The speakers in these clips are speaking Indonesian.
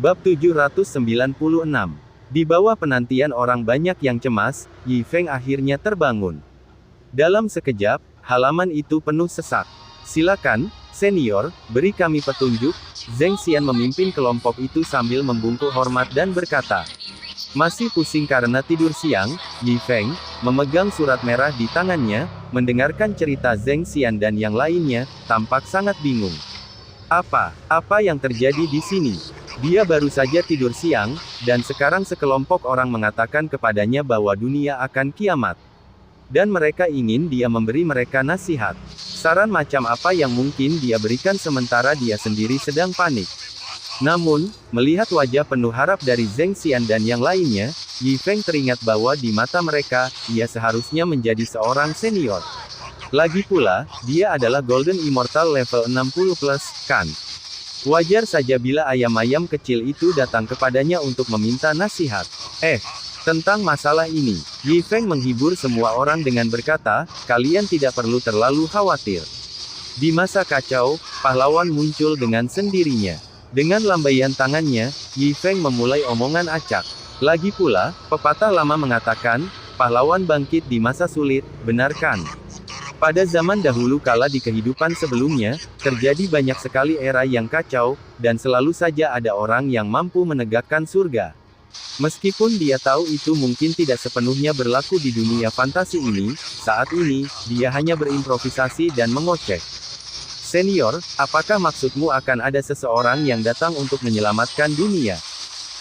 Bab 796. Di bawah penantian orang banyak yang cemas, Yi Feng akhirnya terbangun. Dalam sekejap, halaman itu penuh sesak. Silakan, senior, beri kami petunjuk. Zheng Xian memimpin kelompok itu sambil membungkuk hormat dan berkata. Masih pusing karena tidur siang, Yi Feng, memegang surat merah di tangannya, mendengarkan cerita Zheng Xian dan yang lainnya, tampak sangat bingung. Apa yang terjadi di sini? Dia baru saja tidur siang, dan sekarang sekelompok orang mengatakan kepadanya bahwa dunia akan kiamat. Dan mereka ingin dia memberi mereka nasihat. Saran macam apa yang mungkin dia berikan sementara dia sendiri sedang panik. Namun, melihat wajah penuh harap dari Zheng Xian dan yang lainnya, Yi Feng teringat bahwa di mata mereka, ia seharusnya menjadi seorang senior. Lagi pula, dia adalah Golden Immortal level 60+, kan? Wajar saja bila ayam-ayam kecil itu datang kepadanya untuk meminta nasihat. Tentang masalah ini, Yi Feng menghibur semua orang dengan berkata, kalian tidak perlu terlalu khawatir. Di masa kacau, pahlawan muncul dengan sendirinya. Dengan lambaian tangannya, Yi Feng memulai omongan acak. Lagi pula, pepatah lama mengatakan, pahlawan bangkit di masa sulit, benar kan? Pada zaman dahulu kala di kehidupan sebelumnya, terjadi banyak sekali era yang kacau, dan selalu saja ada orang yang mampu menegakkan surga. Meskipun dia tahu itu mungkin tidak sepenuhnya berlaku di dunia fantasi ini, saat ini, dia hanya berimprovisasi dan mengoceh. Senior, apakah maksudmu akan ada seseorang yang datang untuk menyelamatkan dunia?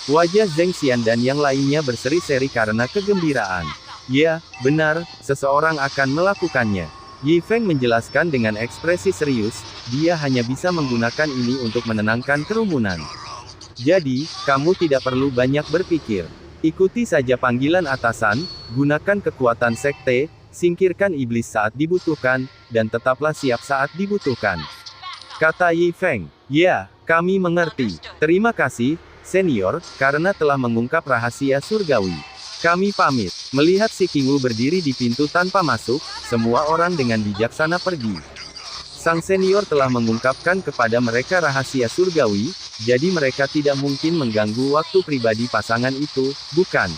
Wajah Zheng Xian dan yang lainnya berseri-seri karena kegembiraan. Ya, benar, seseorang akan melakukannya. Yi Feng menjelaskan dengan ekspresi serius, dia hanya bisa menggunakan ini untuk menenangkan kerumunan. Jadi, kamu tidak perlu banyak berpikir. Ikuti saja panggilan atasan, gunakan kekuatan sekte, singkirkan iblis saat dibutuhkan, dan tetaplah siap saat dibutuhkan. Kata Yi Feng. Ya, kami mengerti. Terima kasih, senior, karena telah mengungkap rahasia surgawi. Kami pamit. Melihat si Qingwu berdiri di pintu tanpa masuk, semua orang dengan bijaksana pergi. Sang senior telah mengungkapkan kepada mereka rahasia surgawi, jadi mereka tidak mungkin mengganggu waktu pribadi pasangan itu, bukan?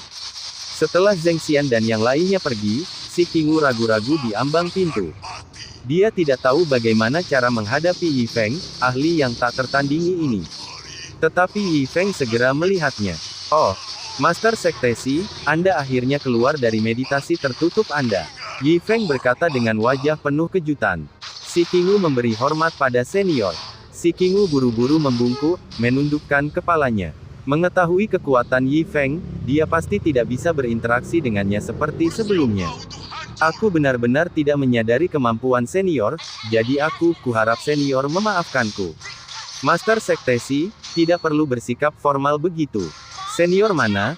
Setelah Zheng Xian dan yang lainnya pergi, si Qingwu ragu-ragu di ambang pintu. Dia tidak tahu bagaimana cara menghadapi Yi Feng, ahli yang tak tertandingi ini. Tetapi Yi Feng segera melihatnya. Oh, Master Sektesi, Anda akhirnya keluar dari meditasi tertutup Anda. Yi Feng berkata dengan wajah penuh kejutan. Si Qingwu memberi hormat pada senior. Si Qingwu buru-buru membungkuk, menundukkan kepalanya. Mengetahui kekuatan Yi Feng, dia pasti tidak bisa berinteraksi dengannya seperti sebelumnya. Aku benar-benar tidak menyadari kemampuan senior, jadi kuharap senior memaafkanku. Master Sektesi, tidak perlu bersikap formal begitu. Senior mana,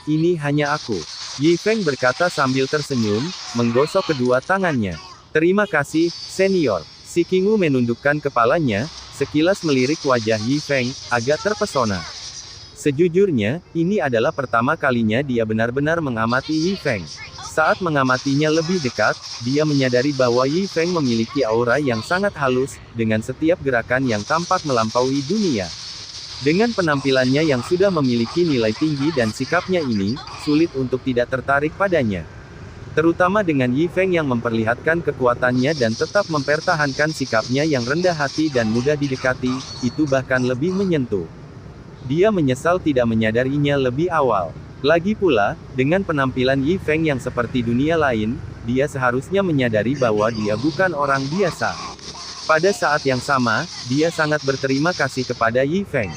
ini hanya aku. Yi Feng berkata sambil tersenyum, menggosok kedua tangannya. Terima kasih, senior. Si Qingwu menundukkan kepalanya, sekilas melirik wajah Yi Feng, agak terpesona. Sejujurnya, ini adalah pertama kalinya dia benar-benar mengamati Yi Feng. Saat mengamatinya lebih dekat, dia menyadari bahwa Yi Feng memiliki aura yang sangat halus, dengan setiap gerakan yang tampak melampaui dunia. Dengan penampilannya yang sudah memiliki nilai tinggi dan sikapnya ini, sulit untuk tidak tertarik padanya. Terutama dengan Yi Feng yang memperlihatkan kekuatannya dan tetap mempertahankan sikapnya yang rendah hati dan mudah didekati, itu bahkan lebih menyentuh. Dia menyesal tidak menyadarinya lebih awal. Lagi pula, dengan penampilan Yi Feng yang seperti dunia lain, dia seharusnya menyadari bahwa dia bukan orang biasa. Pada saat yang sama, dia sangat berterima kasih kepada Yi Feng.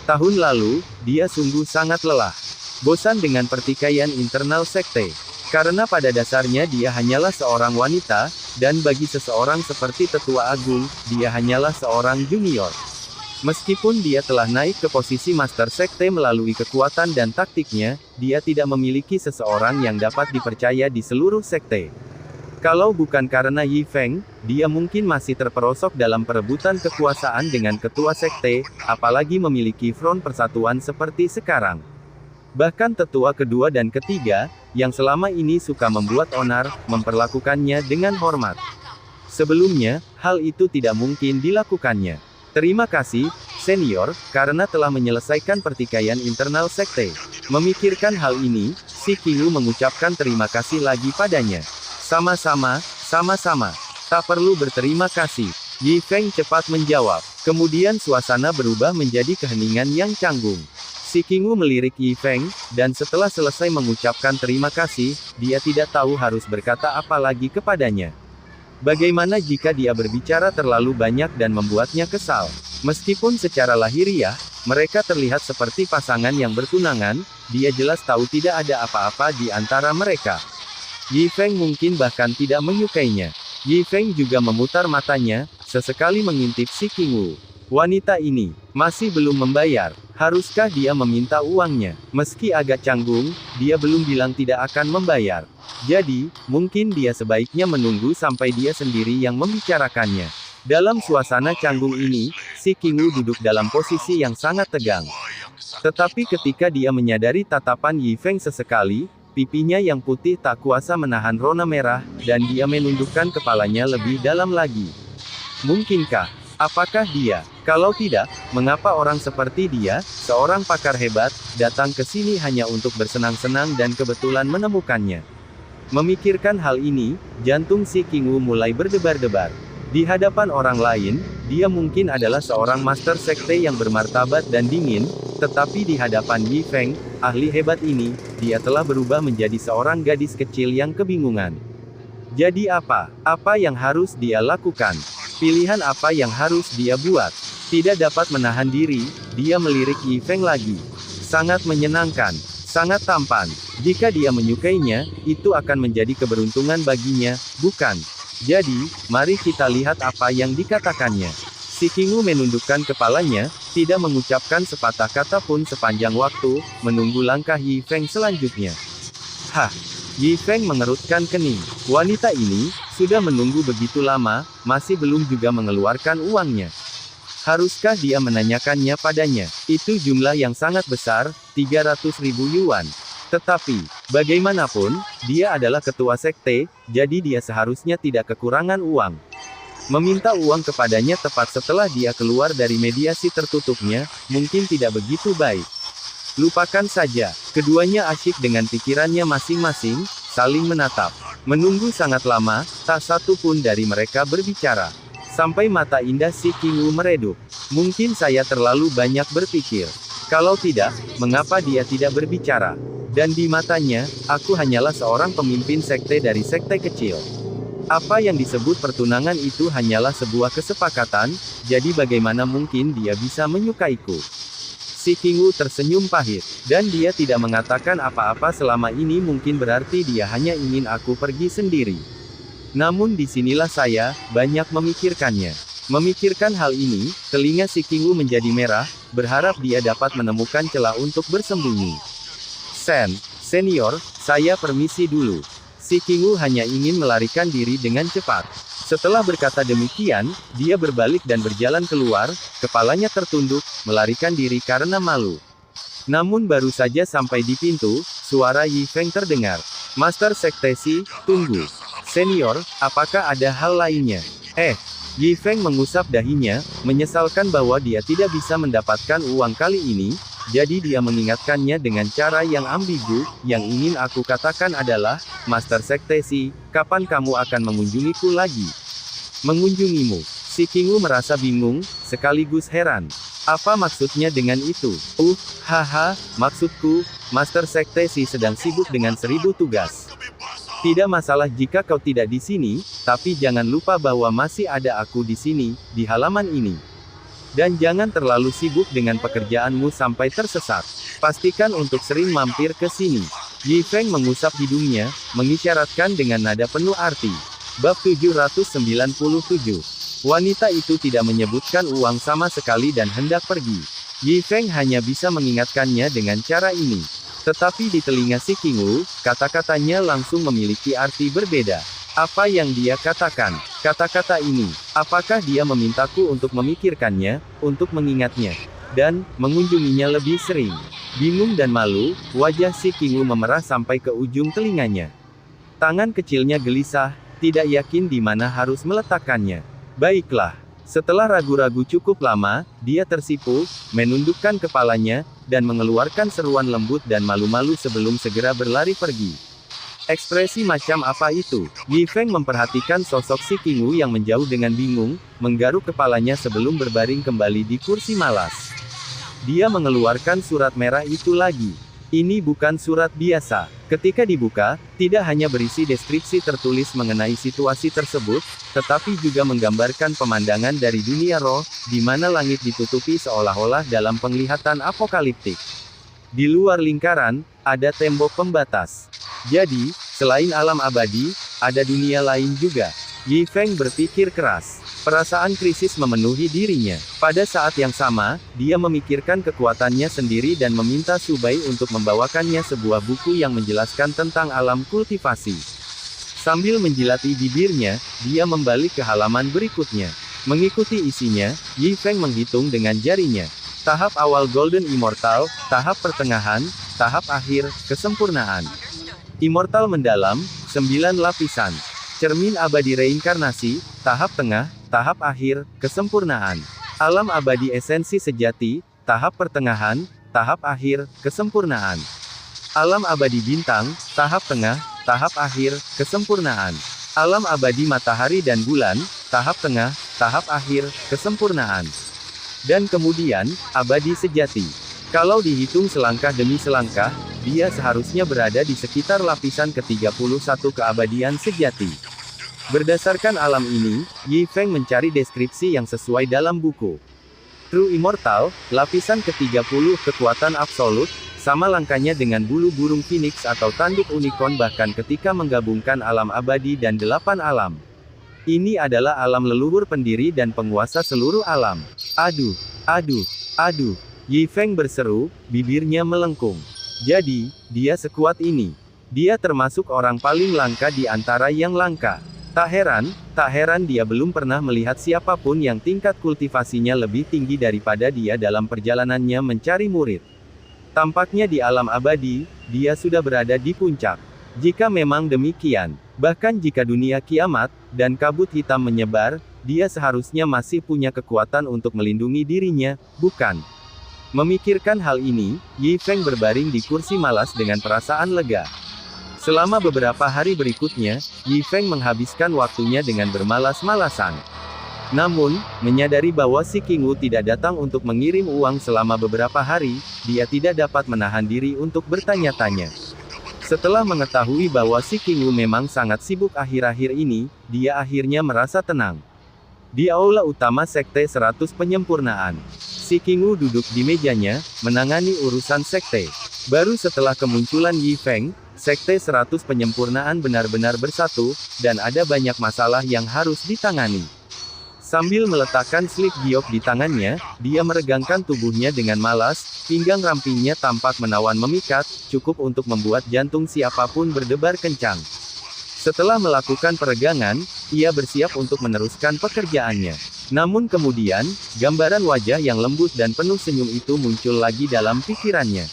Tahun lalu, dia sungguh sangat lelah. Bosan dengan pertikaian internal sekte. Karena pada dasarnya dia hanyalah seorang wanita, dan bagi seseorang seperti Tetua Agung, dia hanyalah seorang junior. Meskipun dia telah naik ke posisi Master Sekte melalui kekuatan dan taktiknya, dia tidak memiliki seseorang yang dapat dipercaya di seluruh sekte. Kalau bukan karena Yi Feng, dia mungkin masih terperosok dalam perebutan kekuasaan dengan ketua sekte, apalagi memiliki front persatuan seperti sekarang. Bahkan tetua kedua dan ketiga, yang selama ini suka membuat onar, memperlakukannya dengan hormat. Sebelumnya, hal itu tidak mungkin dilakukannya. Terima kasih, senior, karena telah menyelesaikan pertikaian internal sekte. Memikirkan hal ini, si Qingwu mengucapkan terima kasih lagi padanya. Sama-sama, sama-sama. Tak perlu berterima kasih. Yi Feng cepat menjawab. Kemudian suasana berubah menjadi keheningan yang canggung. Si Qingwu melirik Yi Feng, dan setelah selesai mengucapkan terima kasih, dia tidak tahu harus berkata apa lagi kepadanya. Bagaimana jika dia berbicara terlalu banyak dan membuatnya kesal? Meskipun secara lahiriah, mereka terlihat seperti pasangan yang bertunangan, dia jelas tahu tidak ada apa-apa di antara mereka. Yi Feng mungkin bahkan tidak menyukainya. Yi Feng juga memutar matanya, sesekali mengintip si Qingwu. Wanita ini masih belum membayar. Haruskah dia meminta uangnya? Meski agak canggung, dia belum bilang tidak akan membayar. Jadi, mungkin dia sebaiknya menunggu sampai dia sendiri yang membicarakannya. Dalam suasana canggung ini, si Qingwu duduk dalam posisi yang sangat tegang. Tetapi ketika dia menyadari tatapan Yi Feng sesekali, pipinya yang putih tak kuasa menahan rona merah, dan dia menundukkan kepalanya lebih dalam lagi. Mungkinkah? Apakah dia? Kalau tidak, mengapa orang seperti dia, seorang pakar hebat, datang ke sini hanya untuk bersenang-senang dan kebetulan menemukannya? Memikirkan hal ini, jantung si Qingwu mulai berdebar-debar. Di hadapan orang lain, dia mungkin adalah seorang master sekte yang bermartabat dan dingin, tetapi di hadapan Yi Feng, ahli hebat ini, dia telah berubah menjadi seorang gadis kecil yang kebingungan. Jadi apa? Apa yang harus dia lakukan? Pilihan apa yang harus dia buat? Tidak dapat menahan diri, dia melirik Yi Feng lagi. Sangat menyenangkan, sangat tampan. Jika dia menyukainya, itu akan menjadi keberuntungan baginya, bukan? Jadi, mari kita lihat apa yang dikatakannya. Si Qingwu menundukkan kepalanya, tidak mengucapkan sepatah kata pun sepanjang waktu, menunggu langkah Yi Feng selanjutnya. Hah! Yi Feng mengerutkan kening. Wanita ini sudah menunggu begitu lama, masih belum juga mengeluarkan uangnya. Haruskah dia menanyakannya padanya? Itu jumlah yang sangat besar, 300.000 yuan. Tetapi, bagaimanapun, dia adalah ketua sekte, jadi dia seharusnya tidak kekurangan uang. Meminta uang kepadanya tepat setelah dia keluar dari mediasi tertutupnya, mungkin tidak begitu baik. Lupakan saja. Keduanya asyik dengan pikirannya masing-masing, saling menatap. Menunggu sangat lama, tak satu pun dari mereka berbicara. Sampai mata indah si Qingwu meredup. Mungkin saya terlalu banyak berpikir. Kalau tidak, mengapa dia tidak berbicara? Dan di matanya, aku hanyalah seorang pemimpin sekte dari sekte kecil. Apa yang disebut pertunangan itu hanyalah sebuah kesepakatan, jadi bagaimana mungkin dia bisa menyukaiku? Si Qingwu tersenyum pahit, dan dia tidak mengatakan apa-apa selama ini mungkin berarti dia hanya ingin aku pergi sendiri. Namun disinilah saya, banyak memikirkannya. Memikirkan hal ini, telinga si Qingwu menjadi merah, berharap dia dapat menemukan celah untuk bersembunyi. Senior, saya permisi dulu. Si Qingwu hanya ingin melarikan diri dengan cepat. Setelah berkata demikian, dia berbalik dan berjalan keluar, kepalanya tertunduk, melarikan diri karena malu. Namun baru saja sampai di pintu, suara Yi Feng terdengar. Master Sekte Si, tunggu. Senior, apakah ada hal lainnya? Yi Feng mengusap dahinya, menyesalkan bahwa dia tidak bisa mendapatkan uang kali ini, jadi dia mengingatkannya dengan cara yang ambigu. Yang ingin aku katakan adalah, Master Sekte Si, kapan kamu akan mengunjungiku lagi? Mengunjungimu? Si Qingwu merasa bingung, sekaligus heran. Apa maksudnya dengan itu? Haha, maksudku, Master Sekte Si sedang sibuk dengan 1000 tugas. Tidak masalah jika kau tidak di sini, tapi jangan lupa bahwa masih ada aku di sini, di halaman ini. Dan jangan terlalu sibuk dengan pekerjaanmu sampai tersesat. Pastikan untuk sering mampir ke sini. Yi Feng mengusap hidungnya, mengisyaratkan dengan nada penuh arti. Bab 797. Wanita itu tidak menyebutkan uang sama sekali dan hendak pergi. Yi Feng hanya bisa mengingatkannya dengan cara ini. Tetapi di telinga si Qingwu, kata-katanya langsung memiliki arti berbeda. Apa yang dia katakan? Kata-kata ini, apakah dia memintaku untuk memikirkannya, untuk mengingatnya, dan mengunjunginya lebih sering? Bingung dan malu, wajah si Qingwu memerah sampai ke ujung telinganya. Tangan kecilnya gelisah, tidak yakin di mana harus meletakkannya. Baiklah, Setelah ragu-ragu cukup lama, dia tersipu, menundukkan kepalanya, dan mengeluarkan seruan lembut dan malu-malu sebelum segera berlari pergi. Ekspresi macam apa itu? Yi Feng memperhatikan sosok si Qingwu yang menjauh dengan bingung, menggaruk kepalanya sebelum berbaring kembali di kursi malas. Dia mengeluarkan surat merah itu lagi. Ini bukan surat biasa. Ketika dibuka, tidak hanya berisi deskripsi tertulis mengenai situasi tersebut, tetapi juga menggambarkan pemandangan dari dunia roh, di mana langit ditutupi seolah-olah dalam penglihatan apokaliptik. Di luar lingkaran, ada tembok pembatas. Jadi, selain alam abadi, ada dunia lain juga. Yi Feng berpikir keras. Perasaan krisis memenuhi dirinya. Pada saat yang sama, dia memikirkan kekuatannya sendiri dan meminta Su Bai untuk membawakannya sebuah buku yang menjelaskan tentang alam kultivasi. Sambil menjilati bibirnya, dia membalik ke halaman berikutnya. Mengikuti isinya, Yi Feng menghitung dengan jarinya. Tahap awal Golden Immortal, tahap pertengahan, tahap akhir, kesempurnaan. Immortal mendalam, 9 lapisan. Cermin abadi reinkarnasi, tahap tengah, tahap akhir, kesempurnaan. Alam abadi esensi sejati, tahap pertengahan, tahap akhir, kesempurnaan. Alam abadi bintang, tahap tengah, tahap akhir, kesempurnaan. Alam abadi matahari dan bulan, tahap tengah, tahap akhir, kesempurnaan. Dan kemudian, abadi sejati. Kalau dihitung selangkah demi selangkah, dia seharusnya berada di sekitar lapisan ke-31 keabadian sejati. Berdasarkan alam ini, Yi Feng mencari deskripsi yang sesuai dalam buku. True Immortal, lapisan ke-30 kekuatan absolut, sama langkahnya dengan bulu burung phoenix atau tanduk unicorn bahkan ketika menggabungkan alam abadi dan 8 alam. Ini adalah alam leluhur pendiri dan penguasa seluruh alam. Aduh, aduh, aduh. Yi Feng berseru, bibirnya melengkung. Jadi, dia sekuat ini. Dia termasuk orang paling langka di antara yang langka. Tak heran dia belum pernah melihat siapapun yang tingkat kultivasinya lebih tinggi daripada dia dalam perjalanannya mencari murid. Tampaknya di alam abadi, dia sudah berada di puncak. Jika memang demikian, bahkan jika dunia kiamat, dan kabut hitam menyebar, dia seharusnya masih punya kekuatan untuk melindungi dirinya, bukan? Memikirkan hal ini, Yi Feng berbaring di kursi malas dengan perasaan lega. Selama beberapa hari berikutnya, Yi Feng menghabiskan waktunya dengan bermalas-malasan. Namun, menyadari bahwa si Qingwu tidak datang untuk mengirim uang selama beberapa hari, dia tidak dapat menahan diri untuk bertanya-tanya. Setelah mengetahui bahwa si Qingwu memang sangat sibuk akhir-akhir ini, dia akhirnya merasa tenang. Di aula utama Sekte 100 Penyempurnaan, si Qingwu duduk di mejanya, menangani urusan sekte. Baru setelah kemunculan Yi Feng, Sekte 100 Penyempurnaan benar-benar bersatu, dan ada banyak masalah yang harus ditangani. Sambil meletakkan slip giok di tangannya, dia meregangkan tubuhnya dengan malas, pinggang rampingnya tampak menawan memikat, cukup untuk membuat jantung siapapun berdebar kencang. Setelah melakukan peregangan, ia bersiap untuk meneruskan pekerjaannya. Namun kemudian, gambaran wajah yang lembut dan penuh senyum itu muncul lagi dalam pikirannya.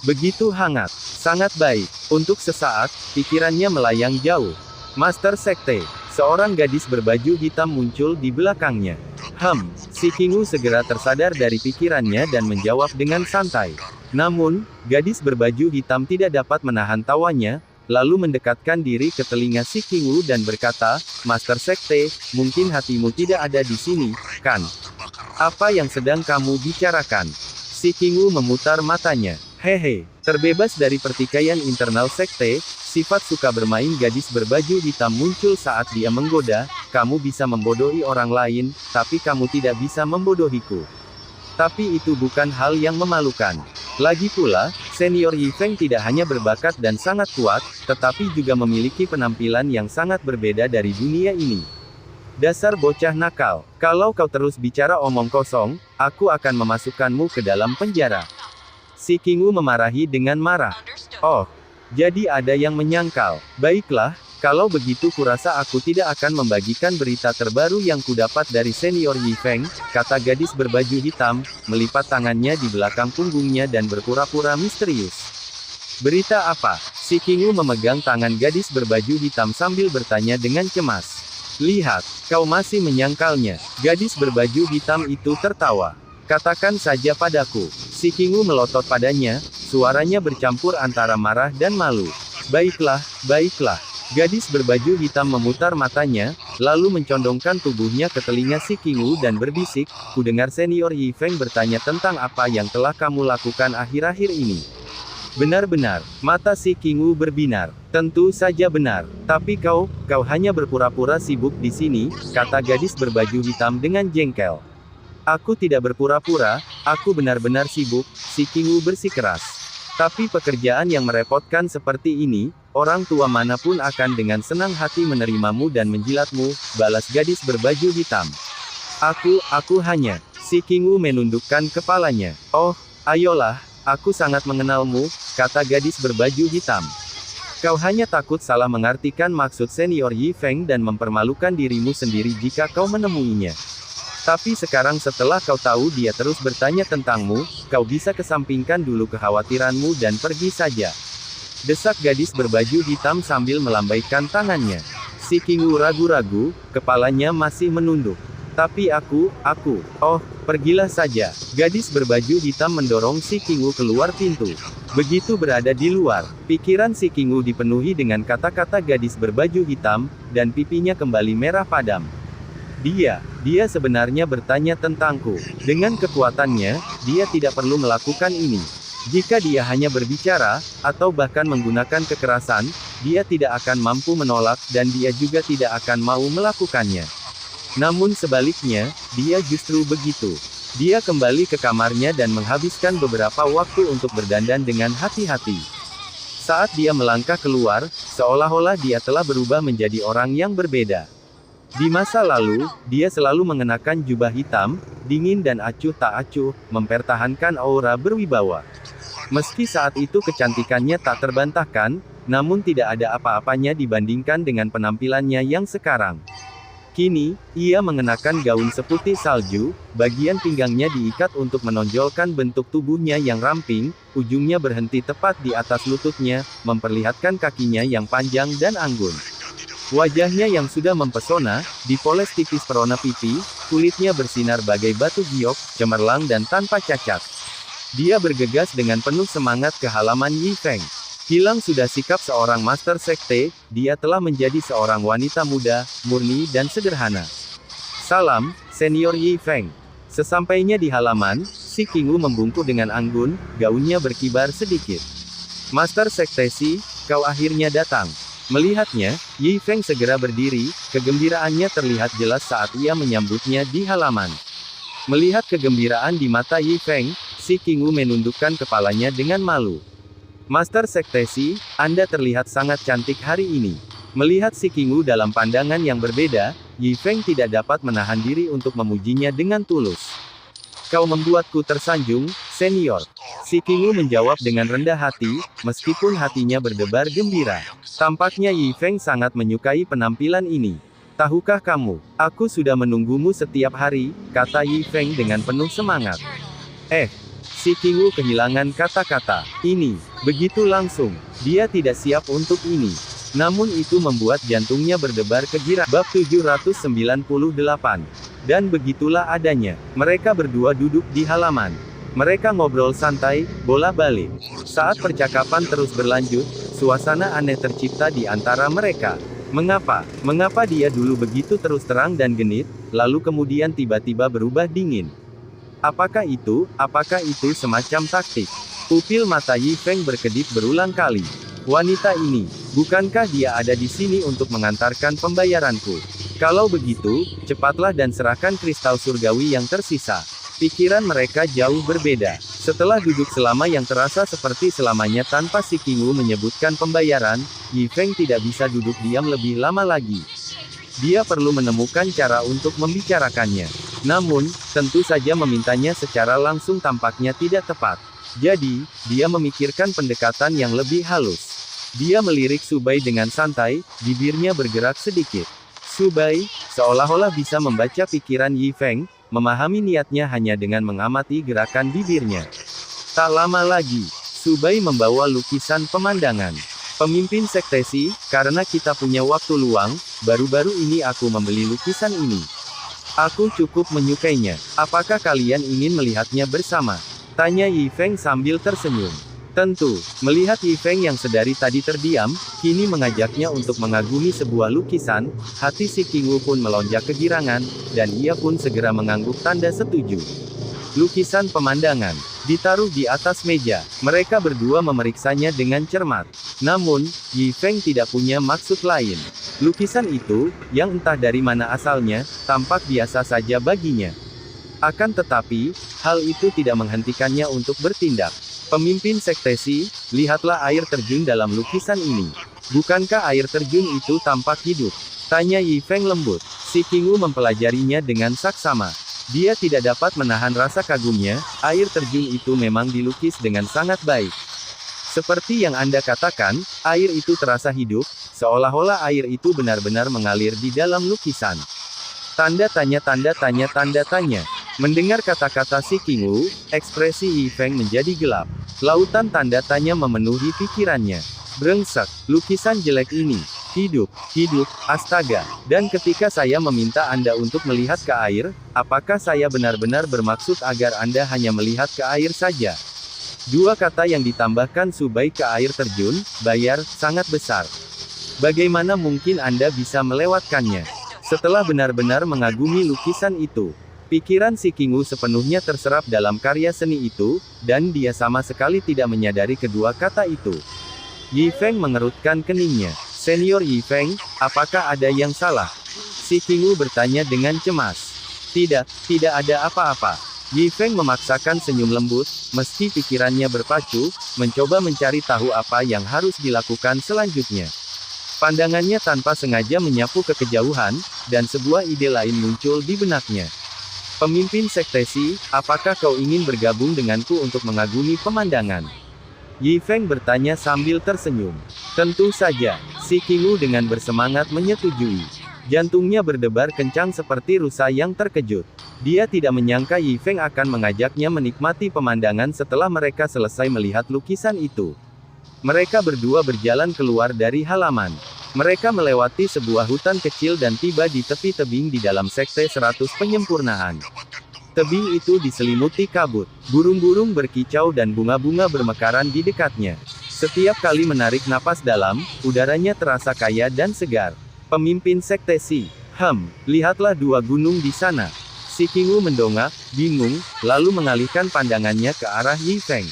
Begitu hangat, sangat baik. Untuk sesaat, pikirannya melayang jauh. Master Sekte, seorang gadis berbaju hitam muncul di belakangnya. Si Qingwu segera tersadar dari pikirannya dan menjawab dengan santai. Namun, gadis berbaju hitam tidak dapat menahan tawanya, lalu mendekatkan diri ke telinga si Qingwu dan berkata, Master Sekte, mungkin hatimu tidak ada di sini, kan? Apa yang sedang kamu bicarakan? Si Qingwu memutar matanya. Hehe, terbebas dari pertikaian internal sekte, sifat suka bermain gadis berbaju hitam muncul saat dia menggoda, kamu bisa membodohi orang lain, tapi kamu tidak bisa membodohiku. Tapi itu bukan hal yang memalukan. Lagi pula, senior Yi Feng tidak hanya berbakat dan sangat kuat, tetapi juga memiliki penampilan yang sangat berbeda dari dunia ini. Dasar bocah nakal, kalau kau terus bicara omong kosong, aku akan memasukkanmu ke dalam penjara. Si Qingwu memarahi dengan marah. Oh, jadi ada yang menyangkal. Baiklah, kalau begitu kurasa aku tidak akan membagikan berita terbaru yang kudapat dari senior Yi Feng, kata gadis berbaju hitam, melipat tangannya di belakang punggungnya dan berpura-pura misterius. Berita apa? Si Qingwu memegang tangan gadis berbaju hitam sambil bertanya dengan cemas. Lihat, kau masih menyangkalnya. Gadis berbaju hitam itu tertawa. Katakan saja padaku. Si Kingu melotot padanya, suaranya bercampur antara marah dan malu. Baiklah, baiklah. Gadis berbaju hitam memutar matanya, lalu mencondongkan tubuhnya ke telinga si Kingu dan berbisik, "Ku dengar Senior Yi Feng bertanya tentang apa yang telah kamu lakukan akhir-akhir ini." Benar-benar, mata si Kingu berbinar. Tentu saja benar. Tapi kau hanya berpura-pura sibuk di sini, kata gadis berbaju hitam dengan jengkel. Aku tidak berpura-pura, aku benar-benar sibuk, si Kingu bersikeras. Tapi pekerjaan yang merepotkan seperti ini, orang tua manapun akan dengan senang hati menerimamu dan menjilatmu, balas gadis berbaju hitam. Aku hanya, si Kingu menundukkan kepalanya. Oh, ayolah. Aku sangat mengenalmu, kata gadis berbaju hitam. Kau hanya takut salah mengartikan maksud Senior Yi Feng dan mempermalukan dirimu sendiri jika kau menemuinya. Tapi sekarang setelah kau tahu dia terus bertanya tentangmu, kau bisa kesampingkan dulu kekhawatiranmu dan pergi saja. Desak gadis berbaju hitam sambil melambaikan tangannya. Si Kingu ragu-ragu, kepalanya masih menunduk. Tapi oh, pergilah saja. Gadis berbaju hitam mendorong si Kingu keluar pintu. Begitu berada di luar, pikiran si Kingu dipenuhi dengan kata-kata gadis berbaju hitam, dan pipinya kembali merah padam. Dia sebenarnya bertanya tentangku. Dengan kekuatannya, dia tidak perlu melakukan ini. Jika dia hanya berbicara, atau bahkan menggunakan kekerasan, dia tidak akan mampu menolak dan dia juga tidak akan mau melakukannya. Namun sebaliknya, dia justru begitu. Dia kembali ke kamarnya dan menghabiskan beberapa waktu untuk berdandan dengan hati-hati. Saat dia melangkah keluar, seolah-olah dia telah berubah menjadi orang yang berbeda. Di masa lalu, dia selalu mengenakan jubah hitam, dingin dan acuh tak acuh, mempertahankan aura berwibawa. Meski saat itu kecantikannya tak terbantahkan, namun tidak ada apa-apanya dibandingkan dengan penampilannya yang sekarang. Kini, ia mengenakan gaun seputih salju, bagian pinggangnya diikat untuk menonjolkan bentuk tubuhnya yang ramping, ujungnya berhenti tepat di atas lututnya, memperlihatkan kakinya yang panjang dan anggun. Wajahnya yang sudah mempesona, dipoles tipis perona pipi, kulitnya bersinar bagai batu giok, cemerlang dan tanpa cacat. Dia bergegas dengan penuh semangat ke halaman Yi Feng. Hilang sudah sikap seorang master sekte, dia telah menjadi seorang wanita muda, murni dan sederhana. Salam, Senior Yi Feng. Sesampainya di halaman, si Kingu membungkuk dengan anggun, gaunnya berkibar sedikit. Master sekte Si, kau akhirnya datang. Melihatnya, Yi Feng segera berdiri, kegembiraannya terlihat jelas saat ia menyambutnya di halaman. Melihat kegembiraan di mata Yi Feng, si Kingu menundukkan kepalanya dengan malu. Master Sekte Si, Anda terlihat sangat cantik hari ini. Melihat si Kingu dalam pandangan yang berbeda, Yi Feng tidak dapat menahan diri untuk memujinya dengan tulus. Kau membuatku tersanjung, Senior. Si Kingu menjawab dengan rendah hati, meskipun hatinya berdebar gembira. Tampaknya Yi Feng sangat menyukai penampilan ini. Tahukah kamu, aku sudah menunggumu setiap hari, kata Yi Feng dengan penuh semangat. Si Kingu kehilangan kata-kata. Ini, begitu langsung. Dia tidak siap untuk ini. Namun itu membuat jantungnya berdebar kegirangan. Bab 798. Dan begitulah adanya. Mereka berdua duduk di halaman. Mereka ngobrol santai, bola-balik. Saat percakapan terus berlanjut, suasana aneh tercipta di antara mereka. Mengapa dia dulu begitu terus terang dan genit, lalu kemudian tiba-tiba berubah dingin? Apakah itu semacam taktik? Pupil mata Yi Feng berkedip berulang kali. Wanita ini, bukankah dia ada di sini untuk mengantarkan pembayaranku? Kalau begitu, cepatlah dan serahkan kristal surgawi yang tersisa. Pikiran mereka jauh berbeda. Setelah duduk selama yang terasa seperti selamanya tanpa si Kingu menyebutkan pembayaran, Yi Feng tidak bisa duduk diam lebih lama lagi. Dia perlu menemukan cara untuk membicarakannya. Namun, tentu saja memintanya secara langsung tampaknya tidak tepat. Jadi, dia memikirkan pendekatan yang lebih halus. Dia melirik Subai dengan santai, bibirnya bergerak sedikit. Subai, seolah-olah bisa membaca pikiran Yi Feng, memahami niatnya hanya dengan mengamati gerakan bibirnya. Tak lama lagi, Subai membawa lukisan pemandangan. Pemimpin Sekte Si, karena kita punya waktu luang, baru-baru ini aku membeli lukisan ini. Aku cukup menyukainya. Apakah kalian ingin melihatnya bersama? Tanya Yi Feng sambil tersenyum. Tentu, melihat Yi Feng yang sedari tadi terdiam, kini mengajaknya untuk mengagumi sebuah lukisan, hati si Qingwu pun melonjak kegirangan, dan ia pun segera mengangguk tanda setuju. Lukisan pemandangan ditaruh di atas meja. Mereka berdua memeriksanya dengan cermat. Namun, Yi Feng tidak punya maksud lain. Lukisan itu, yang entah dari mana asalnya, tampak biasa saja baginya. Akan tetapi, hal itu tidak menghentikannya untuk bertindak. Pemimpin Sekte Si, lihatlah air terjun dalam lukisan ini. Bukankah air terjun itu tampak hidup? Tanya Yi Feng lembut. Si Qingwu mempelajarinya dengan saksama. Dia tidak dapat menahan rasa kagumnya, air terjun itu memang dilukis dengan sangat baik. Seperti yang Anda katakan, air itu terasa hidup, seolah-olah air itu benar-benar mengalir di dalam lukisan. Tanda tanya. Mendengar kata-kata si Qingwu, ekspresi Yi Feng menjadi gelap. Lautan tanda tanya memenuhi pikirannya. Brengsek, lukisan jelek ini. Hidup, astaga. Dan ketika saya meminta Anda untuk melihat ke air, apakah saya benar-benar bermaksud agar Anda hanya melihat ke air saja? Dua kata yang ditambahkan Subai ke air terjun, bayar, sangat besar. Bagaimana mungkin Anda bisa melewatkannya? Setelah benar-benar mengagumi lukisan itu, pikiran si Qingwu sepenuhnya terserap dalam karya seni itu, dan dia sama sekali tidak menyadari kedua kata itu. Yi Feng mengerutkan keningnya. Senior Yi Feng, apakah ada yang salah? Si Qingwu bertanya dengan cemas. Tidak ada apa-apa. Yi Feng memaksakan senyum lembut, meski pikirannya berpacu, mencoba mencari tahu apa yang harus dilakukan selanjutnya. Pandangannya tanpa sengaja menyapu ke kejauhan, dan sebuah ide lain muncul di benaknya. Pemimpin Sekte Si, apakah kau ingin bergabung denganku untuk mengagumi pemandangan? Yi Feng bertanya sambil tersenyum. Tentu saja, si Qingwu dengan bersemangat menyetujui. Jantungnya berdebar kencang seperti rusa yang terkejut. Dia tidak menyangka Yi Feng akan mengajaknya menikmati pemandangan setelah mereka selesai melihat lukisan itu. Mereka berdua berjalan keluar dari halaman. Mereka melewati sebuah hutan kecil dan tiba di tepi tebing di dalam Sekte 100 Penyempurnaan. Tebing itu diselimuti kabut. Burung-burung berkicau dan bunga-bunga bermekaran di dekatnya. Setiap kali menarik napas dalam, udaranya terasa kaya dan segar. Pemimpin Sekte Si, lihatlah dua gunung di sana. Si Qingwu mendongak, bingung, lalu mengalihkan pandangannya ke arah Yi Feng.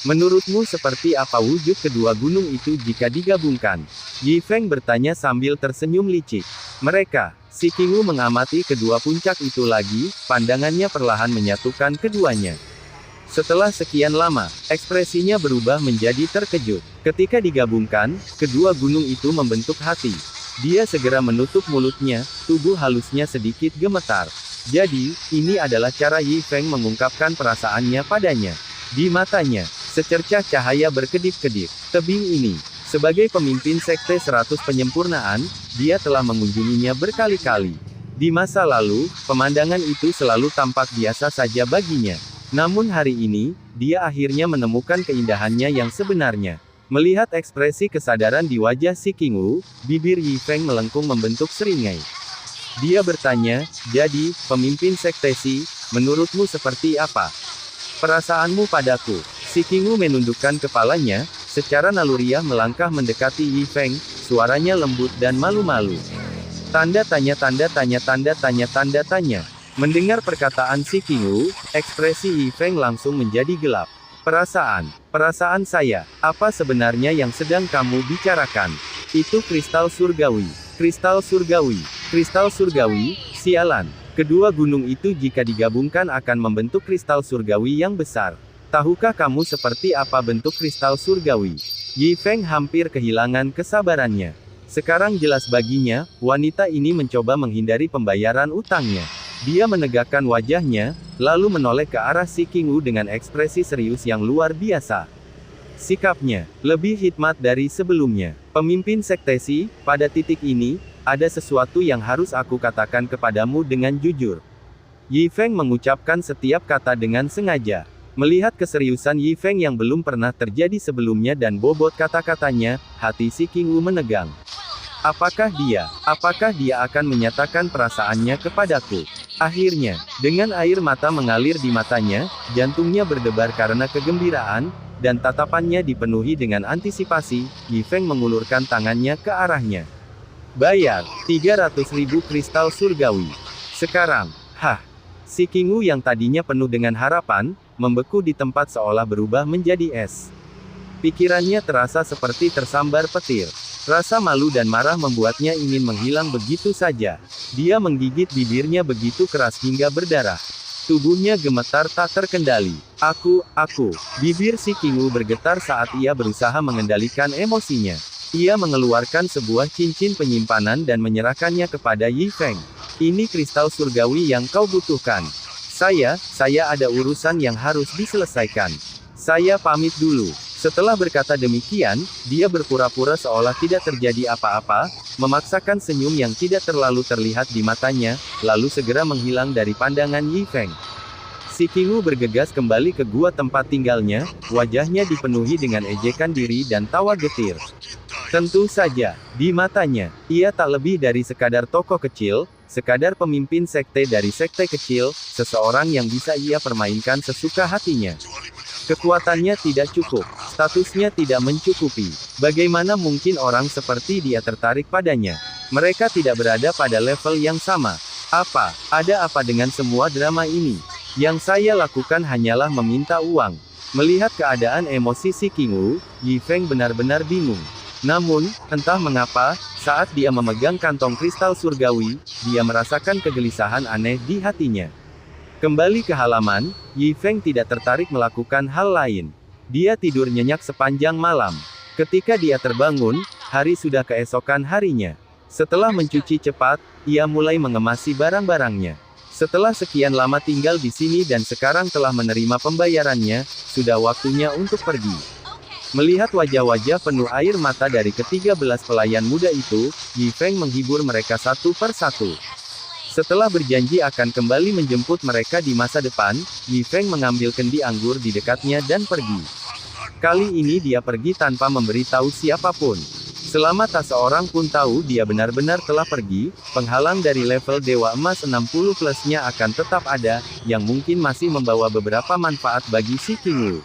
Menurutmu seperti apa wujud kedua gunung itu jika digabungkan? Yi Feng bertanya sambil tersenyum licik. Mereka, si Qingwu mengamati kedua puncak itu lagi, pandangannya perlahan menyatukan keduanya. Setelah sekian lama, ekspresinya berubah menjadi terkejut. Ketika digabungkan, kedua gunung itu membentuk hati. Dia segera menutup mulutnya, tubuh halusnya sedikit gemetar. Jadi, ini adalah cara Yi Feng mengungkapkan perasaannya padanya. Di matanya, secercah cahaya berkedip-kedip. Tebing ini, sebagai pemimpin Sekte 100 Penyempurnaan, dia telah mengunjunginya berkali-kali. Di masa lalu, pemandangan itu selalu tampak biasa saja baginya. Namun hari ini, dia akhirnya menemukan keindahannya yang sebenarnya. Melihat ekspresi kesadaran di wajah si Qingwu, bibir Yi Feng melengkung membentuk seringai. Dia bertanya, jadi, pemimpin Sekte Si, menurutmu seperti apa perasaanmu padaku? Si Qingwu menundukkan kepalanya, secara naluriah melangkah mendekati Yi Feng, suaranya lembut dan malu-malu. Tanda tanya. Mendengar perkataan si Qingwu, ekspresi Yi Feng langsung menjadi gelap. Perasaan saya, apa sebenarnya yang sedang kamu bicarakan? Itu kristal surgawi. Kristal surgawi, sialan. Kedua gunung itu jika digabungkan akan membentuk kristal surgawi yang besar. Tahukah kamu seperti apa bentuk kristal surgawi? Yi Feng hampir kehilangan kesabarannya. Sekarang jelas baginya, wanita ini mencoba menghindari pembayaran utangnya. Dia menegakkan wajahnya, lalu menoleh ke arah si Qingwu dengan ekspresi serius yang luar biasa. Sikapnya lebih hikmat dari sebelumnya. Pemimpin Sekte Si, pada titik ini, ada sesuatu yang harus aku katakan kepadamu dengan jujur. Yi Feng mengucapkan setiap kata dengan sengaja. Melihat keseriusan Yi Feng yang belum pernah terjadi sebelumnya dan bobot kata-katanya, hati si Qingwu menegang. Apakah dia akan menyatakan perasaannya kepadaku? Akhirnya, dengan air mata mengalir di matanya, jantungnya berdebar karena kegembiraan, dan tatapannya dipenuhi dengan antisipasi, Yi Feng mengulurkan tangannya ke arahnya. Bayar, 300.000 kristal surgawi. Sekarang, Si Qingwu yang tadinya penuh dengan harapan, membeku di tempat seolah berubah menjadi es. Pikirannya terasa seperti tersambar petir. Rasa malu dan marah membuatnya ingin menghilang begitu saja. Dia menggigit bibirnya begitu keras hingga berdarah. Tubuhnya gemetar tak terkendali. Aku. Bibir si Qingwu bergetar saat ia berusaha mengendalikan emosinya. Ia mengeluarkan sebuah cincin penyimpanan dan menyerahkannya kepada Yi Feng. Ini kristal surgawi yang kau butuhkan. Saya ada urusan yang harus diselesaikan. Saya pamit dulu. Setelah berkata demikian, dia berpura-pura seolah tidak terjadi apa-apa, memaksakan senyum yang tidak terlalu terlihat di matanya, lalu segera menghilang dari pandangan Yi Feng. Si Qingwu bergegas kembali ke gua tempat tinggalnya, wajahnya dipenuhi dengan ejekan diri dan tawa getir. Tentu saja, di matanya, ia tak lebih dari sekadar tokoh kecil, sekadar pemimpin sekte dari sekte kecil, seseorang yang bisa ia permainkan sesuka hatinya. Kekuatannya tidak cukup, statusnya tidak mencukupi. Bagaimana mungkin orang seperti dia tertarik padanya? Mereka tidak berada pada level yang sama. Ada apa dengan semua drama ini? Yang saya lakukan hanyalah meminta uang. Melihat keadaan emosi si Qingwu, Yi Feng benar-benar bingung. Namun, entah mengapa, saat dia memegang kantong kristal surgawi, dia merasakan kegelisahan aneh di hatinya. Kembali ke halaman, Yi Feng tidak tertarik melakukan hal lain. Dia tidur nyenyak sepanjang malam. Ketika dia terbangun, hari sudah keesokan harinya. Setelah mencuci cepat, ia mulai mengemasi barang-barangnya. Setelah sekian lama tinggal di sini dan sekarang telah menerima pembayarannya, sudah waktunya untuk pergi. Melihat wajah-wajah penuh air mata dari ke-13 pelayan muda itu, Yi Feng menghibur mereka satu per satu. Setelah berjanji akan kembali menjemput mereka di masa depan, Yi Feng mengambil kendi anggur di dekatnya dan pergi. Kali ini dia pergi tanpa memberitahu siapapun. Selama tak seorang pun tahu dia benar-benar telah pergi, penghalang dari level Dewa Emas 60 plusnya akan tetap ada, yang mungkin masih membawa beberapa manfaat bagi si Qingwu.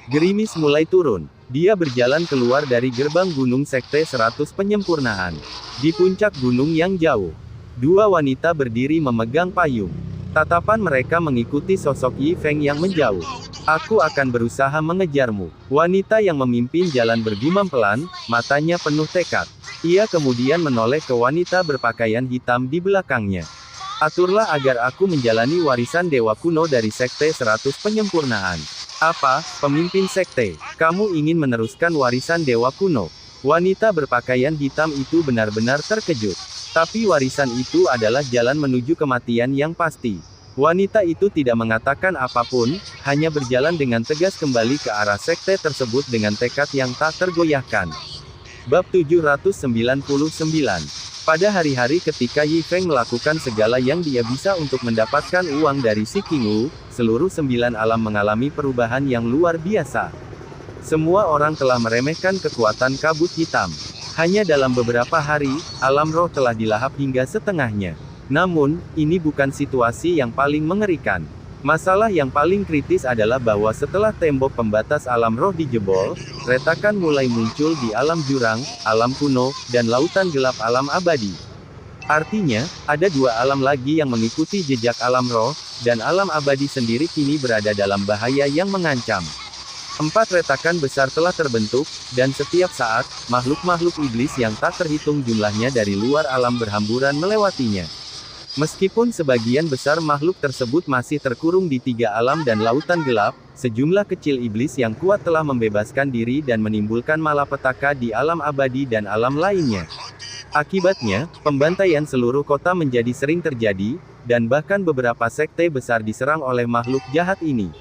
Gerimis mulai turun. Dia berjalan keluar dari gerbang gunung sekte 100 penyempurnaan. Di puncak gunung yang jauh, dua wanita berdiri memegang payung. Tatapan mereka mengikuti sosok Yi Feng yang menjauh. Aku akan berusaha mengejarmu. Wanita yang memimpin jalan bergumam pelan, matanya penuh tekad. Ia kemudian menoleh ke wanita berpakaian hitam di belakangnya. Aturlah agar aku menjalani warisan dewa kuno dari sekte 100 penyempurnaan. Pemimpin sekte? Kamu ingin meneruskan warisan dewa kuno? Wanita berpakaian hitam itu benar-benar terkejut. Tapi warisan itu adalah jalan menuju kematian yang pasti. Wanita itu tidak mengatakan apapun, hanya berjalan dengan tegas kembali ke arah sekte tersebut dengan tekad yang tak tergoyahkan. Bab 799. Pada hari-hari ketika Yi Feng melakukan segala yang dia bisa untuk mendapatkan uang dari si Qingwu, seluruh 9 alam mengalami perubahan yang luar biasa. Semua orang telah meremehkan kekuatan kabut hitam. Hanya dalam beberapa hari, alam roh telah dilahap hingga setengahnya. Namun, ini bukan situasi yang paling mengerikan. Masalah yang paling kritis adalah bahwa setelah tembok pembatas alam roh dijebol, retakan mulai muncul di alam jurang, alam kuno, dan lautan gelap alam abadi. Artinya, ada dua alam lagi yang mengikuti jejak alam roh, dan alam abadi sendiri kini berada dalam bahaya yang mengancam. 4 retakan besar telah terbentuk, dan setiap saat, makhluk-makhluk iblis yang tak terhitung jumlahnya dari luar alam berhamburan melewatinya. Meskipun sebagian besar makhluk tersebut masih terkurung di 3 alam dan lautan gelap, sejumlah kecil iblis yang kuat telah membebaskan diri dan menimbulkan malapetaka di alam abadi dan alam lainnya. Akibatnya, pembantaian seluruh kota menjadi sering terjadi, dan bahkan beberapa sekte besar diserang oleh makhluk jahat ini.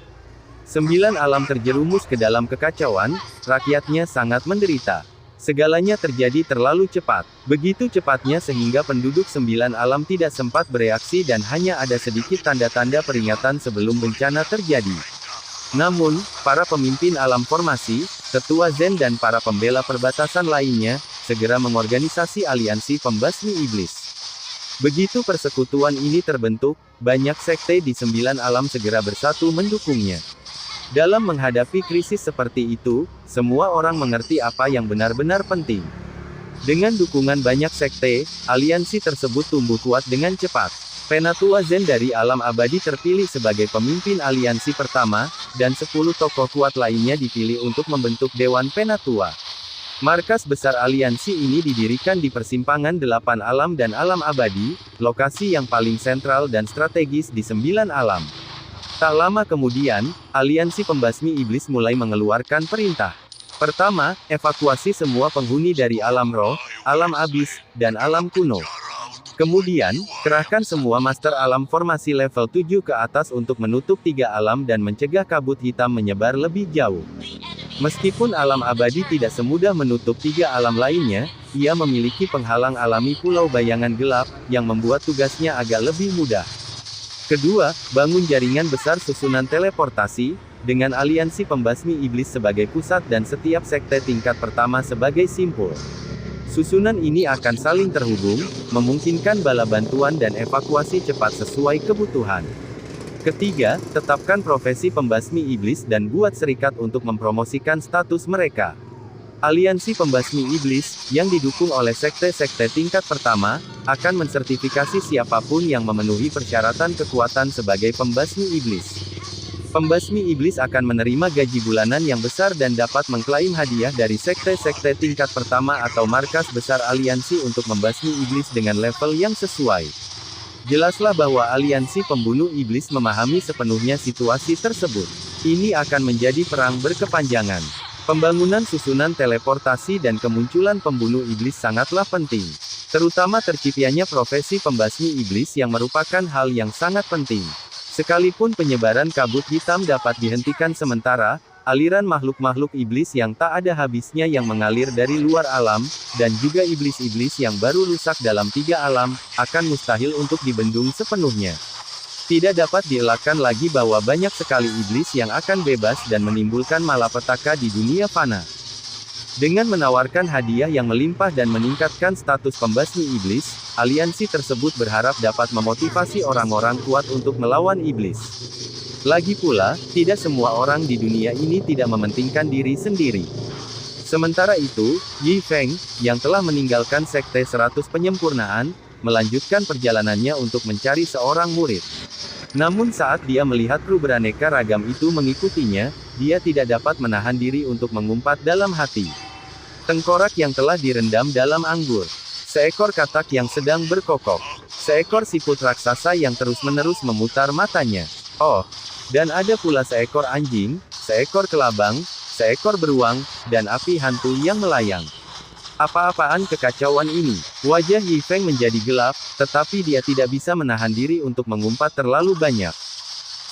9 alam terjerumus ke dalam kekacauan, rakyatnya sangat menderita. Segalanya terjadi terlalu cepat. Begitu cepatnya sehingga penduduk 9 alam tidak sempat bereaksi dan hanya ada sedikit tanda-tanda peringatan sebelum bencana terjadi. Namun, para pemimpin alam formasi, tetua Zen dan para pembela perbatasan lainnya, segera mengorganisasi aliansi pembasmi iblis. Begitu persekutuan ini terbentuk, banyak sekte di 9 alam segera bersatu mendukungnya. Dalam menghadapi krisis seperti itu, semua orang mengerti apa yang benar-benar penting. Dengan dukungan banyak sekte, aliansi tersebut tumbuh kuat dengan cepat. Penatua Zen dari alam abadi terpilih sebagai pemimpin aliansi pertama, dan 10 tokoh kuat lainnya dipilih untuk membentuk Dewan Penatua. Markas besar aliansi ini didirikan di persimpangan 8 alam dan alam abadi, lokasi yang paling sentral dan strategis di 9 alam. Tak lama kemudian, aliansi pembasmi iblis mulai mengeluarkan perintah. Pertama, evakuasi semua penghuni dari alam roh, alam abis, dan alam kuno. Kemudian, kerahkan semua master alam formasi level 7 ke atas untuk menutup 3 alam dan mencegah kabut hitam menyebar lebih jauh. Meskipun alam abadi tidak semudah menutup 3 alam lainnya, ia memiliki penghalang alami pulau bayangan gelap, yang membuat tugasnya agak lebih mudah. Kedua, bangun jaringan besar susunan teleportasi, dengan aliansi pembasmi iblis sebagai pusat dan setiap sekte tingkat pertama sebagai simpul. Susunan ini akan saling terhubung, memungkinkan bala bantuan dan evakuasi cepat sesuai kebutuhan. Ketiga, tetapkan profesi pembasmi iblis dan buat serikat untuk mempromosikan status mereka. Aliansi pembasmi iblis, yang didukung oleh sekte-sekte tingkat pertama, akan mensertifikasi siapapun yang memenuhi persyaratan kekuatan sebagai pembasmi iblis. Pembasmi iblis akan menerima gaji bulanan yang besar dan dapat mengklaim hadiah dari sekte-sekte tingkat pertama atau markas besar aliansi untuk membasmi iblis dengan level yang sesuai. Jelaslah bahwa aliansi pembunuh iblis memahami sepenuhnya situasi tersebut. Ini akan menjadi perang berkepanjangan. Pembangunan susunan teleportasi dan kemunculan pembunuh iblis sangatlah penting. Terutama terciptanya profesi pembasmi iblis yang merupakan hal yang sangat penting. Sekalipun penyebaran kabut hitam dapat dihentikan sementara, aliran makhluk-makhluk iblis yang tak ada habisnya yang mengalir dari luar alam, dan juga iblis-iblis yang baru rusak dalam 3 alam, akan mustahil untuk dibendung sepenuhnya. Tidak dapat dielakkan lagi bahwa banyak sekali iblis yang akan bebas dan menimbulkan malapetaka di dunia fana. Dengan menawarkan hadiah yang melimpah dan meningkatkan status pembasmi iblis, aliansi tersebut berharap dapat memotivasi orang-orang kuat untuk melawan iblis. Lagi pula, tidak semua orang di dunia ini tidak mementingkan diri sendiri. Sementara itu, Yi Feng, yang telah meninggalkan sekte 100 penyempurnaan, melanjutkan perjalanannya untuk mencari seorang murid. Namun saat dia melihat kru beraneka ragam itu mengikutinya, dia tidak dapat menahan diri untuk mengumpat dalam hati. Tengkorak yang telah direndam dalam anggur. Seekor katak yang sedang berkokok. Seekor siput raksasa yang terus-menerus memutar matanya. Oh, dan ada pula seekor anjing, seekor kelabang, seekor beruang, dan api hantu yang melayang. Apa-apaan kekacauan ini? Wajah Yi Feng menjadi gelap, tetapi dia tidak bisa menahan diri untuk mengumpat terlalu banyak.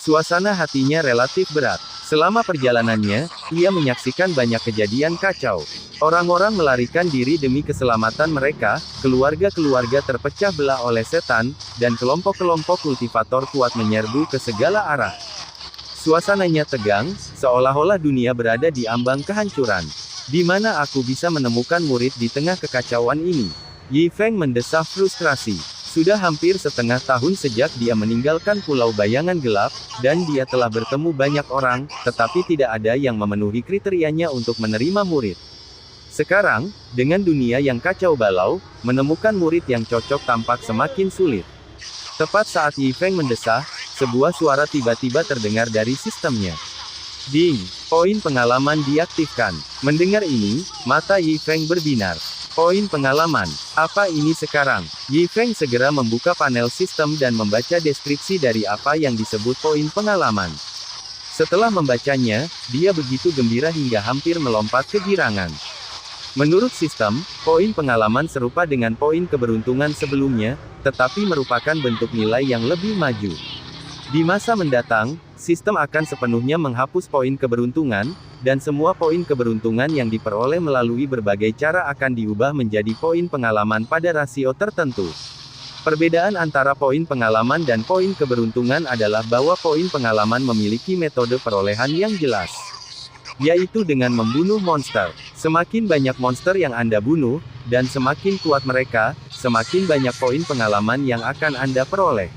Suasana hatinya relatif berat. Selama perjalanannya, ia menyaksikan banyak kejadian kacau. Orang-orang melarikan diri demi keselamatan mereka, keluarga-keluarga terpecah belah oleh setan, dan kelompok-kelompok kultivator kuat menyerbu ke segala arah. Suasananya tegang, seolah-olah dunia berada di ambang kehancuran. Di mana aku bisa menemukan murid di tengah kekacauan ini? Yi Feng mendesah frustrasi. Sudah hampir setengah tahun sejak dia meninggalkan Pulau Bayangan Gelap, dan dia telah bertemu banyak orang, tetapi tidak ada yang memenuhi kriterianya untuk menerima murid. Sekarang, dengan dunia yang kacau balau, menemukan murid yang cocok tampak semakin sulit. Tepat saat Yi Feng mendesah, sebuah suara tiba-tiba terdengar dari sistemnya. Ding! Poin pengalaman diaktifkan. Mendengar ini, mata Yi Feng berbinar. Poin pengalaman. Apa ini sekarang? Yi Feng segera membuka panel sistem dan membaca deskripsi dari apa yang disebut poin pengalaman. Setelah membacanya, dia begitu gembira hingga hampir melompat kegirangan. Menurut sistem, poin pengalaman serupa dengan poin keberuntungan sebelumnya, tetapi merupakan bentuk nilai yang lebih maju. Di masa mendatang, sistem akan sepenuhnya menghapus poin keberuntungan, dan semua poin keberuntungan yang diperoleh melalui berbagai cara akan diubah menjadi poin pengalaman pada rasio tertentu. Perbedaan antara poin pengalaman dan poin keberuntungan adalah bahwa poin pengalaman memiliki metode perolehan yang jelas. yaitu dengan membunuh monster. Semakin banyak monster yang Anda bunuh, dan semakin kuat mereka, semakin banyak poin pengalaman yang akan Anda peroleh.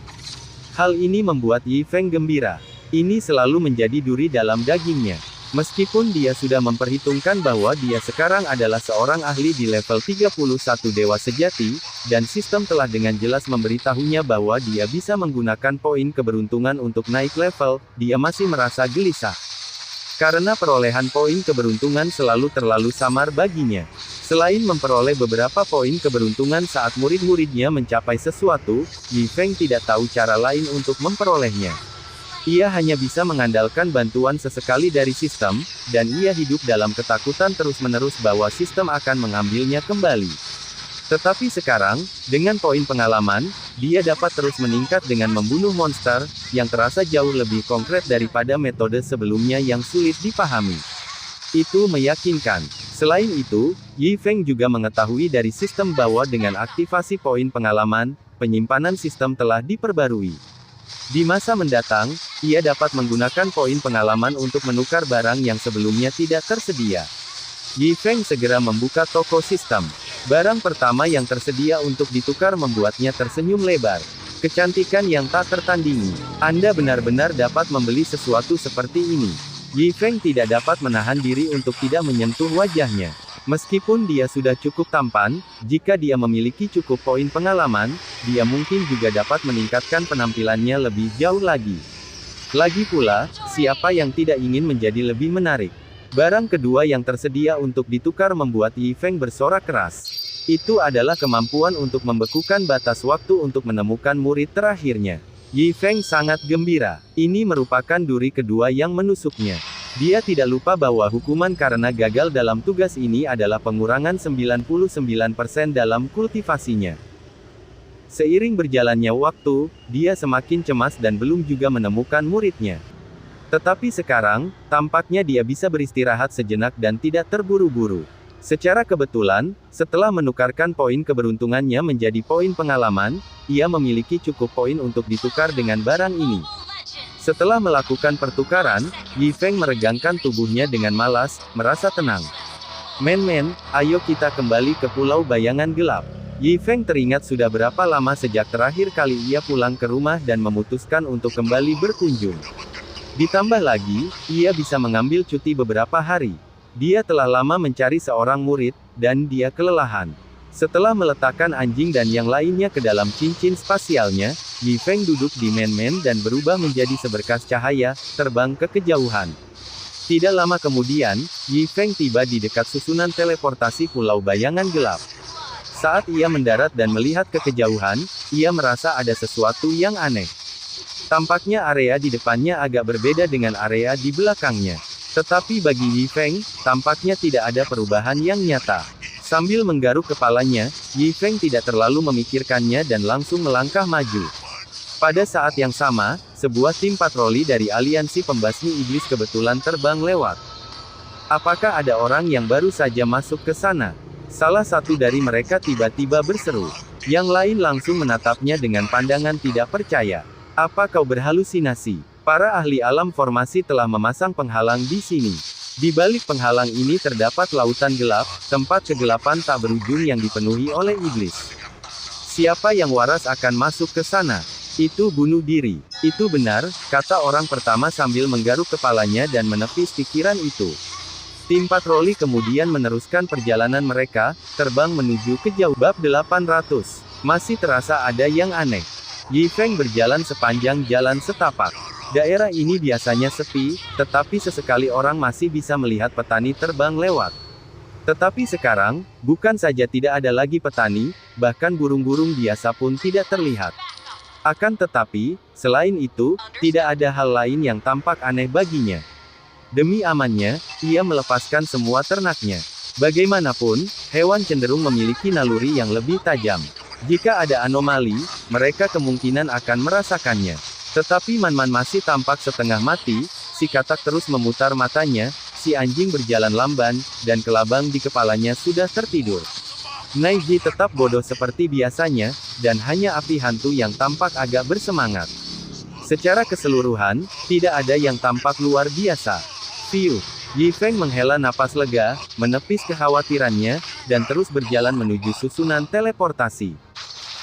Hal ini membuat Yi Feng gembira. Ini selalu menjadi duri dalam dagingnya. Meskipun dia sudah memperhitungkan bahwa dia sekarang adalah seorang ahli di level 31 Dewa Sejati, dan sistem telah dengan jelas memberitahunya bahwa dia bisa menggunakan poin keberuntungan untuk naik level, dia masih merasa gelisah. Karena perolehan poin keberuntungan selalu terlalu samar baginya. Selain memperoleh beberapa poin keberuntungan saat murid-muridnya mencapai sesuatu, Yi Feng tidak tahu cara lain untuk memperolehnya. Ia hanya bisa mengandalkan bantuan sesekali dari sistem, dan ia hidup dalam ketakutan terus-menerus bahwa sistem akan mengambilnya kembali. Tetapi sekarang, dengan poin pengalaman, dia dapat terus meningkat dengan membunuh monster, yang terasa jauh lebih konkret daripada metode sebelumnya yang sulit dipahami. Itu meyakinkan. Selain itu, Yi Feng juga mengetahui dari sistem bahwa dengan aktivasi poin pengalaman, penyimpanan sistem telah diperbarui. Di masa mendatang, ia dapat menggunakan poin pengalaman untuk menukar barang yang sebelumnya tidak tersedia. Yi Feng segera membuka toko sistem. Barang pertama yang tersedia untuk ditukar membuatnya tersenyum lebar. Kecantikan yang tak tertandingi. Anda benar-benar dapat membeli sesuatu seperti ini. Yi Feng tidak dapat menahan diri untuk tidak menyentuh wajahnya. Meskipun dia sudah cukup tampan, jika dia memiliki cukup poin pengalaman, dia mungkin juga dapat meningkatkan penampilannya lebih jauh lagi. Lagi pula, siapa yang tidak ingin menjadi lebih menarik? Barang kedua yang tersedia untuk ditukar membuat Yi Feng bersorak keras. Itu adalah kemampuan untuk membekukan batas waktu untuk menemukan murid terakhirnya. Yi Feng sangat gembira. Ini merupakan duri kedua yang menusuknya. Dia tidak lupa bahwa hukuman karena gagal dalam tugas ini adalah pengurangan 99% dalam kultivasinya. Seiring berjalannya waktu, dia semakin cemas dan belum juga menemukan muridnya. Tetapi sekarang, tampaknya dia bisa beristirahat sejenak dan tidak terburu-buru. Secara kebetulan, setelah menukarkan poin keberuntungannya menjadi poin pengalaman, ia memiliki cukup poin untuk ditukar dengan barang ini. Setelah melakukan pertukaran, Yi Feng meregangkan tubuhnya dengan malas, merasa tenang. Men, ayo kita kembali ke Pulau Bayangan Gelap. Yi Feng teringat sudah berapa lama sejak terakhir kali ia pulang ke rumah dan memutuskan untuk kembali berkunjung. Ditambah lagi, ia bisa mengambil cuti beberapa hari. Dia telah lama mencari seorang murid, dan dia kelelahan. Setelah meletakkan anjing dan yang lainnya ke dalam cincin spasialnya, Yi Feng duduk di men dan berubah menjadi seberkas cahaya, terbang ke kejauhan. Tidak lama kemudian, Yi Feng tiba di dekat susunan teleportasi Pulau Bayangan Gelap. Saat ia mendarat dan melihat ke kejauhan, ia merasa ada sesuatu yang aneh. Tampaknya area di depannya agak berbeda dengan area di belakangnya. Tetapi bagi Yi Feng, tampaknya tidak ada perubahan yang nyata. Sambil menggaruk kepalanya, Yi Feng tidak terlalu memikirkannya dan langsung melangkah maju. Pada saat yang sama, sebuah tim patroli dari aliansi pembasmi iblis kebetulan terbang lewat. Apakah ada orang yang baru saja masuk ke sana? Salah satu dari mereka tiba-tiba berseru. Yang lain langsung menatapnya dengan pandangan tidak percaya. Apa kau berhalusinasi? Para ahli alam formasi telah memasang penghalang di sini. Di balik penghalang ini terdapat lautan gelap, tempat kegelapan tak berujung yang dipenuhi oleh iblis. Siapa yang waras akan masuk ke sana? Itu bunuh diri. Itu benar, kata orang pertama sambil menggaruk kepalanya dan menepis pikiran itu. Tim patroli kemudian meneruskan perjalanan mereka, terbang menuju ke jauh. Bab 800. Masih terasa ada yang aneh. Yi Feng berjalan sepanjang jalan setapak. Daerah ini biasanya sepi, tetapi sesekali orang masih bisa melihat petani terbang lewat. Tetapi sekarang, bukan saja tidak ada lagi petani, bahkan burung-burung biasa pun tidak terlihat. Akan tetapi, selain itu, tidak ada hal lain yang tampak aneh baginya. Demi amannya, ia melepaskan semua ternaknya. Bagaimanapun, hewan cenderung memiliki naluri yang lebih tajam. Jika ada anomali, mereka kemungkinan akan merasakannya. Tetapi Man-Man masih tampak setengah mati, si katak terus memutar matanya, si anjing berjalan lamban, dan kelabang di kepalanya sudah tertidur. Naiji tetap bodoh seperti biasanya, dan hanya api hantu yang tampak agak bersemangat. Secara keseluruhan, tidak ada yang tampak luar biasa. Fiu. Yi Feng menghela napas lega, menepis kekhawatirannya, dan terus berjalan menuju susunan teleportasi.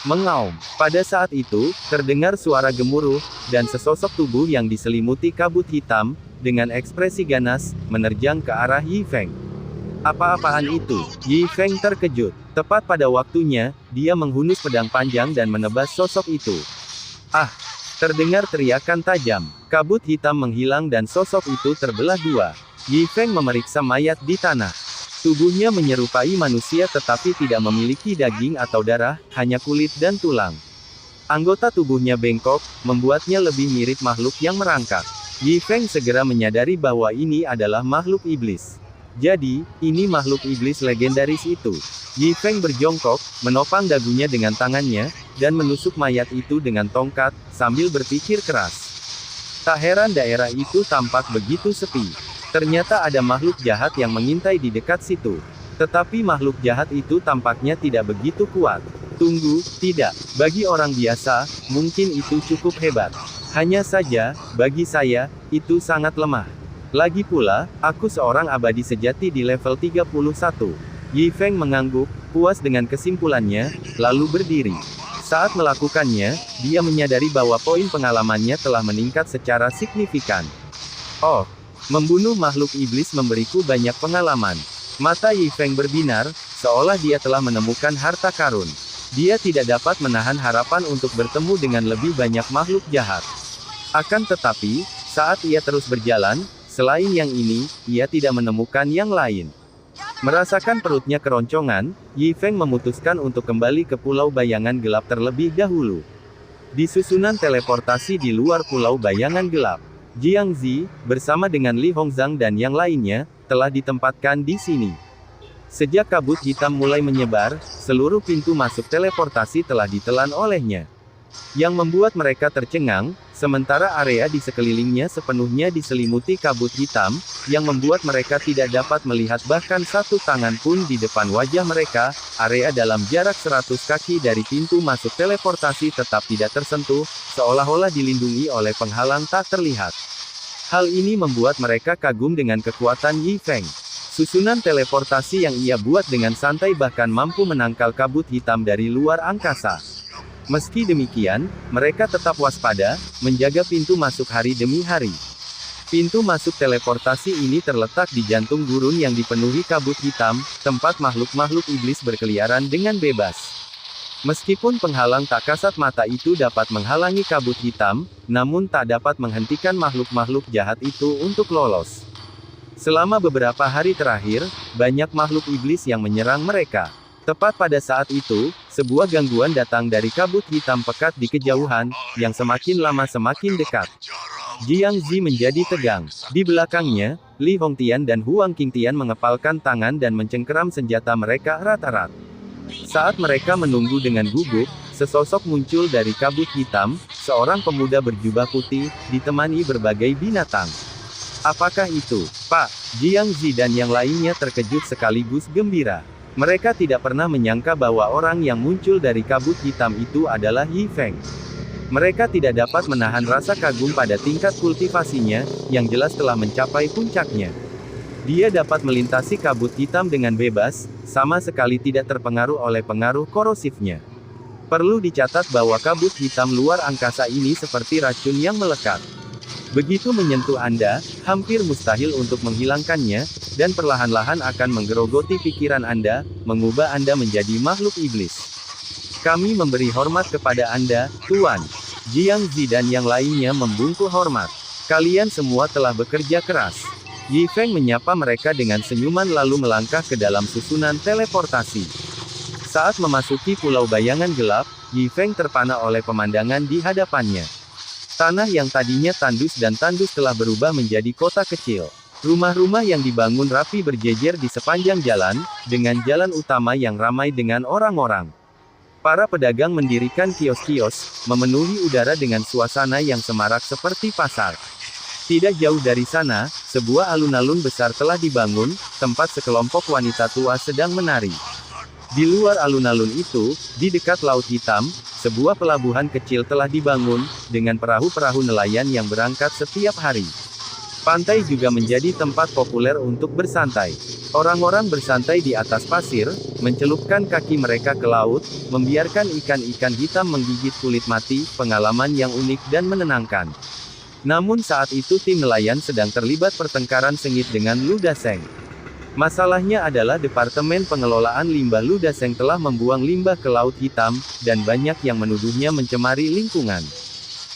Mengaum. Pada saat itu, terdengar suara gemuruh, dan sesosok tubuh yang diselimuti kabut hitam, dengan ekspresi ganas, menerjang ke arah Yi Feng. Apa-apaan itu? Yi Feng terkejut. Tepat pada waktunya, dia menghunus pedang panjang dan menebas sosok itu. Ah! Terdengar teriakan tajam. Kabut hitam menghilang dan sosok itu terbelah dua. Yi Feng memeriksa mayat di tanah. Tubuhnya menyerupai manusia tetapi tidak memiliki daging atau darah, hanya kulit dan tulang. Anggota tubuhnya bengkok, membuatnya lebih mirip makhluk yang merangkak. Yi Feng segera menyadari bahwa ini adalah makhluk iblis. Jadi, ini makhluk iblis legendaris itu. Yi Feng berjongkok, menopang dagunya dengan tangannya, dan menusuk mayat itu dengan tongkat, sambil berpikir keras. Tak heran daerah itu tampak begitu sepi. Ternyata ada makhluk jahat yang mengintai di dekat situ. Tetapi makhluk jahat itu tampaknya tidak begitu kuat. Tunggu, tidak. Bagi orang biasa, mungkin itu cukup hebat. Hanya saja, bagi saya, itu sangat lemah. Lagi pula, aku seorang abadi sejati di level 31. Yi Feng mengangguk, puas dengan kesimpulannya, lalu berdiri. Saat melakukannya, dia menyadari bahwa poin pengalamannya telah meningkat secara signifikan. Oh, membunuh makhluk iblis memberiku banyak pengalaman. Mata Yi Feng berbinar, seolah dia telah menemukan harta karun. Dia tidak dapat menahan harapan untuk bertemu dengan lebih banyak makhluk jahat. Akan tetapi, saat ia terus berjalan, selain yang ini, ia tidak menemukan yang lain. Merasakan perutnya keroncongan, Yi Feng memutuskan untuk kembali ke Pulau Bayangan Gelap terlebih dahulu. Di susunan teleportasi di luar Pulau Bayangan Gelap, Jiang Zi, bersama dengan Li Hongzhang dan yang lainnya, telah ditempatkan di sini. Sejak kabut hitam mulai menyebar, seluruh pintu masuk teleportasi telah ditelan olehnya. Yang membuat mereka tercengang, sementara area di sekelilingnya sepenuhnya diselimuti kabut hitam, yang membuat mereka tidak dapat melihat bahkan satu tangan pun di depan wajah mereka. Area dalam jarak 100 kaki dari pintu masuk teleportasi tetap tidak tersentuh, seolah-olah dilindungi oleh penghalang tak terlihat. Hal ini membuat mereka kagum dengan kekuatan Yi Feng. Susunan teleportasi yang ia buat dengan santai bahkan mampu menangkal kabut hitam dari luar angkasa. Meski demikian, mereka tetap waspada, menjaga pintu masuk hari demi hari. Pintu masuk teleportasi ini terletak di jantung gurun yang dipenuhi kabut hitam, tempat makhluk-makhluk iblis berkeliaran dengan bebas. Meskipun penghalang tak kasat mata itu dapat menghalangi kabut hitam, namun tak dapat menghentikan makhluk-makhluk jahat itu untuk lolos. Selama beberapa hari terakhir, banyak makhluk iblis yang menyerang mereka. Tepat pada saat itu, sebuah gangguan datang dari kabut hitam pekat di kejauhan, yang semakin lama semakin dekat. Jiang Zi menjadi tegang. Di belakangnya, Li Hongtian dan Huang Qingtian mengepalkan tangan dan mencengkeram senjata mereka erat-erat. Saat mereka menunggu dengan gugup, sesosok muncul dari kabut hitam, seorang pemuda berjubah putih, ditemani berbagai binatang. Apakah itu, Pak? Jiang Zi dan yang lainnya terkejut sekaligus gembira. Mereka tidak pernah menyangka bahwa orang yang muncul dari kabut hitam itu adalah Yi Feng. Mereka tidak dapat menahan rasa kagum pada tingkat kultivasinya, yang jelas telah mencapai puncaknya. Dia dapat melintasi kabut hitam dengan bebas, sama sekali tidak terpengaruh oleh pengaruh korosifnya. Perlu dicatat bahwa kabut hitam luar angkasa ini seperti racun yang melekat. Begitu menyentuh Anda, hampir mustahil untuk menghilangkannya, dan perlahan-lahan akan menggerogoti pikiran Anda, mengubah Anda menjadi makhluk iblis. Kami memberi hormat kepada Anda, Tuan. Jiang Zi dan yang lainnya membungkuk hormat. Kalian semua telah bekerja keras. Yi Feng menyapa mereka dengan senyuman lalu melangkah ke dalam susunan teleportasi. Saat memasuki Pulau Bayangan Gelap, Yi Feng terpana oleh pemandangan di hadapannya. Tanah yang tadinya tandus dan tandus telah berubah menjadi kota kecil. Rumah-rumah yang dibangun rapi berjejer di sepanjang jalan, dengan jalan utama yang ramai dengan orang-orang. Para pedagang mendirikan kios-kios, memenuhi udara dengan suasana yang semarak seperti pasar. Tidak jauh dari sana, sebuah alun-alun besar telah dibangun, tempat sekelompok wanita tua sedang menari. Di luar alun-alun itu, di dekat Laut Hitam, sebuah pelabuhan kecil telah dibangun, dengan perahu-perahu nelayan yang berangkat setiap hari. Pantai juga menjadi tempat populer untuk bersantai. Orang-orang bersantai di atas pasir, mencelupkan kaki mereka ke laut, membiarkan ikan-ikan hitam menggigit kulit mati, pengalaman yang unik dan menenangkan. Namun saat itu tim nelayan sedang terlibat pertengkaran sengit dengan Ludaseng. Masalahnya adalah Departemen Pengelolaan Limbah Ludaseng telah membuang limbah ke Laut Hitam, dan banyak yang menuduhnya mencemari lingkungan.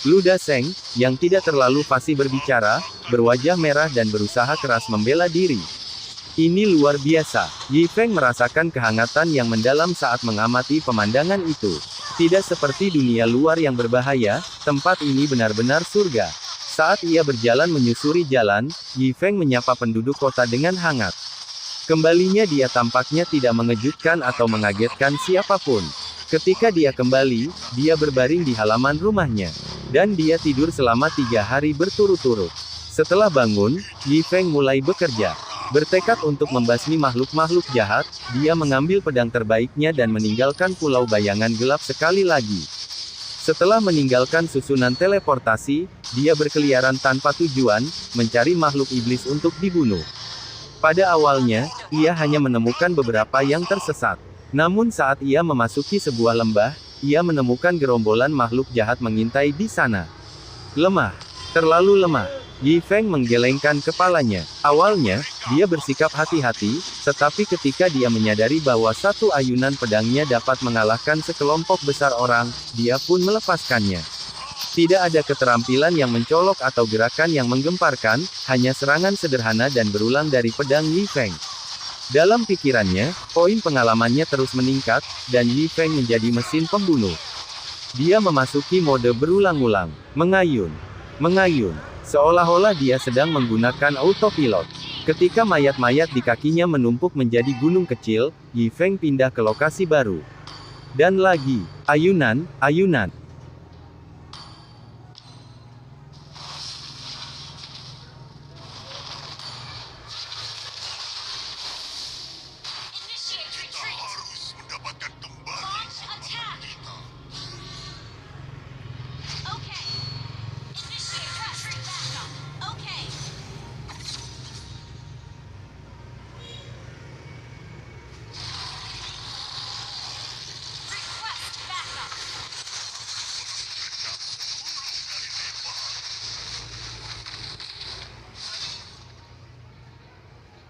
Ludaseng, yang tidak terlalu fasih berbicara, berwajah merah dan berusaha keras membela diri. Ini luar biasa. Yi Feng merasakan kehangatan yang mendalam saat mengamati pemandangan itu. Tidak seperti dunia luar yang berbahaya, tempat ini benar-benar surga. Saat ia berjalan menyusuri jalan, Yi Feng menyapa penduduk kota dengan hangat. Kembalinya dia tampaknya tidak mengejutkan atau mengagetkan siapapun. Ketika dia kembali, dia berbaring di halaman rumahnya. Dan dia tidur selama 3 hari berturut-turut. Setelah bangun, Yi Feng mulai bekerja. Bertekad untuk membasmi makhluk-makhluk jahat, dia mengambil pedang terbaiknya dan meninggalkan pulau bayangan gelap sekali lagi. Setelah meninggalkan susunan teleportasi, dia berkeliaran tanpa tujuan, mencari makhluk iblis untuk dibunuh. Pada awalnya, ia hanya menemukan beberapa yang tersesat. Namun saat ia memasuki sebuah lembah, ia menemukan gerombolan makhluk jahat mengintai di sana. Lemah. Terlalu lemah. Yi Feng menggelengkan kepalanya. Awalnya, dia bersikap hati-hati, tetapi ketika dia menyadari bahwa satu ayunan pedangnya dapat mengalahkan sekelompok besar orang, dia pun melepaskannya. Tidak ada keterampilan yang mencolok atau gerakan yang menggemparkan, hanya serangan sederhana dan berulang dari pedang Yi Feng. Dalam pikirannya, poin pengalamannya terus meningkat, dan Yi Feng menjadi mesin pembunuh. Dia memasuki mode berulang-ulang, mengayun, seolah-olah dia sedang menggunakan autopilot. Ketika mayat-mayat di kakinya menumpuk menjadi gunung kecil, Yi Feng pindah ke lokasi baru. Dan lagi, ayunan,